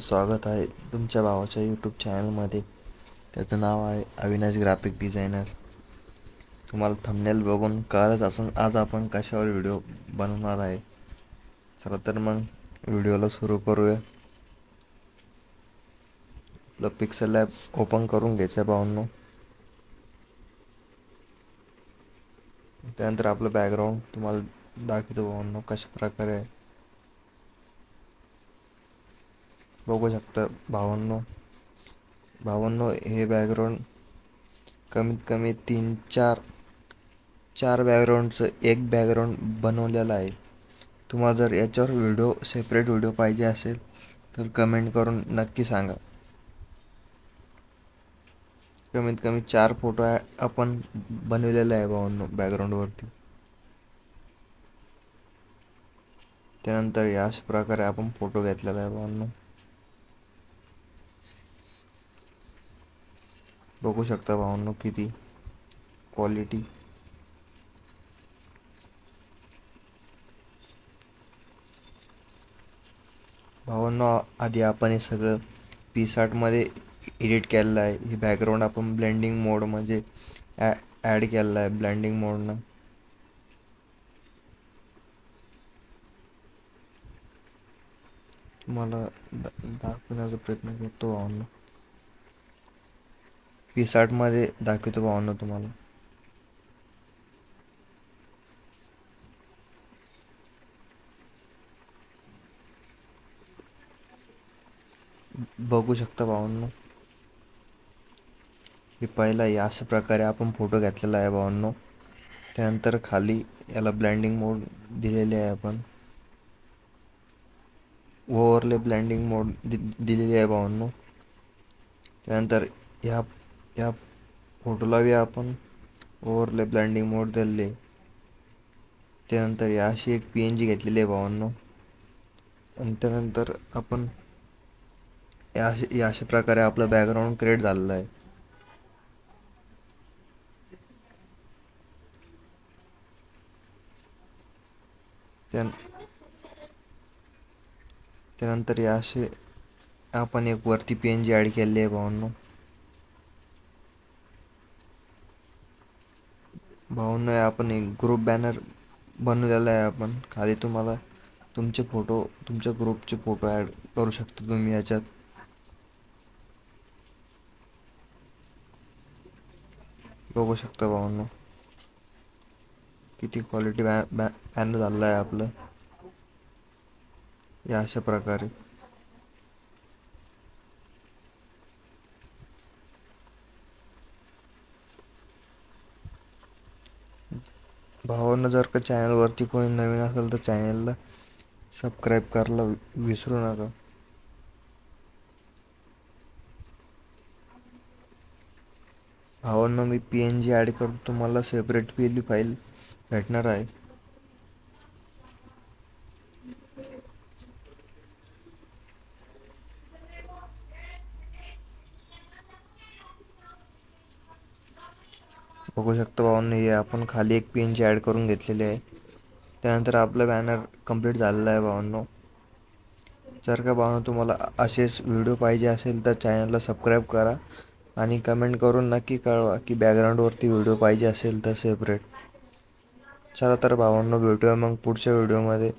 स्वागत आहे तुमच्या भावाच्या यूट्यूब चॅनलमध्ये. त्याचं नाव आहे अविनाश ग्राफिक डिझायनर. तुम्हाला थंबनेल बघून कळलंच असेल आज आपण कशावर व्हिडिओ बनवणार आहे. चला तर मग व्हिडिओला सुरू करूया. आपलं पिक्सल लॅब ओपन करून घ्यायचं भावांनो. त्यानंतर आपलं बॅकग्राऊंड तुम्हाला दाखवतो भावांनो कशा प्रकारे आहे. बघू शकता भावांनो हे बॅकग्राऊंड कमीत कमी 3-4 बॅकग्राऊंडचं एक बॅकग्राऊंड बनवलेलं आहे. तुम्हाला जर याच्यावर सेपरेट व्हिडिओ पाहिजे असेल तर कमेंट करून नक्की सांगा. कमीत कमी 4 फोटो आपण बनवलेले आहे भावांनो बॅकग्राऊंडवरती. त्यानंतर याच प्रकारे आपण फोटो घेतलेला आहे भावांनो. बघू शकता भावांनो किती क्वालिटी. भावांनो आधी आपण हे सगळं P60 मध्ये एडिट केलेलं आहे. हे बॅकग्राऊंड आपण ब्लेंडिंग मोड म्हणजे ॲड केलेलं आहे ब्लेंडिंग मोडनं. तुम्हाला दाखवण्याचा प्रयत्न करतो भावांनो. P60 मध्ये दाखवतो भावांनो तुम्हाला. बघू शकता भावांनो. हे पहिला याच प्रकारे आपण फोटो घेतलेला आहे भावांनो. त्यानंतर खाली याला ब्लेंडिंग मोड दिलेले आहे आपण. ओव्हरले ब्लेंडिंग मोड दिलेली आहे भावांनो. त्यानंतर या फोटोला बी आपण ओव्हरले ब्लेंडिंग मोड दिले. त्यानंतर याशी एक PNG घेतलेली आहे भावांनो. आणि त्यानंतर आपण अशा प्रकारे आपलं बॅकग्राऊंड क्रिएट झालेलं आहे. त्यानंतर याशी आपण एक वरती PNG ॲड केलेली आहे भावांनो. आपण एक ग्रुप बॅनर बनवलेला आहे आपण. खाली तुम्हाला तुमच्या ग्रुपचे फोटो ॲड करू शकता तुम्ही याच्यात. बघू शकता भावांनो किती क्वालिटी बॅनर झालेलं आहे आपलं या अशा प्रकारे. भावांनो जर का चॅनलवरती कोणी नवीन असेल तर चॅनलला सबस्क्राईब करायला विसरू नका. भावांनो मी PNG ॲड करून तुम्हाला सेपरेट PNG फाईल भेटणार आहे. बघू शकता भावांनो हे आपण खाली एक PNG ॲड करून घेतलेली आहे. त्यानंतर आपलं बॅनर कंप्लीट झालेलं आहे भावांनो. जर का भावांनो तुम्हाला असेच व्हिडिओ पाहिजे असेल तर चॅनलला सबस्क्राईब करा आणि कमेंट करून नक्की कळवा की बॅकग्राऊंडवरती व्हिडिओ पाहिजे असेल तर सेपरेट. चला तर भावांनो भेटूया मग पुढच्या व्हिडिओमध्ये.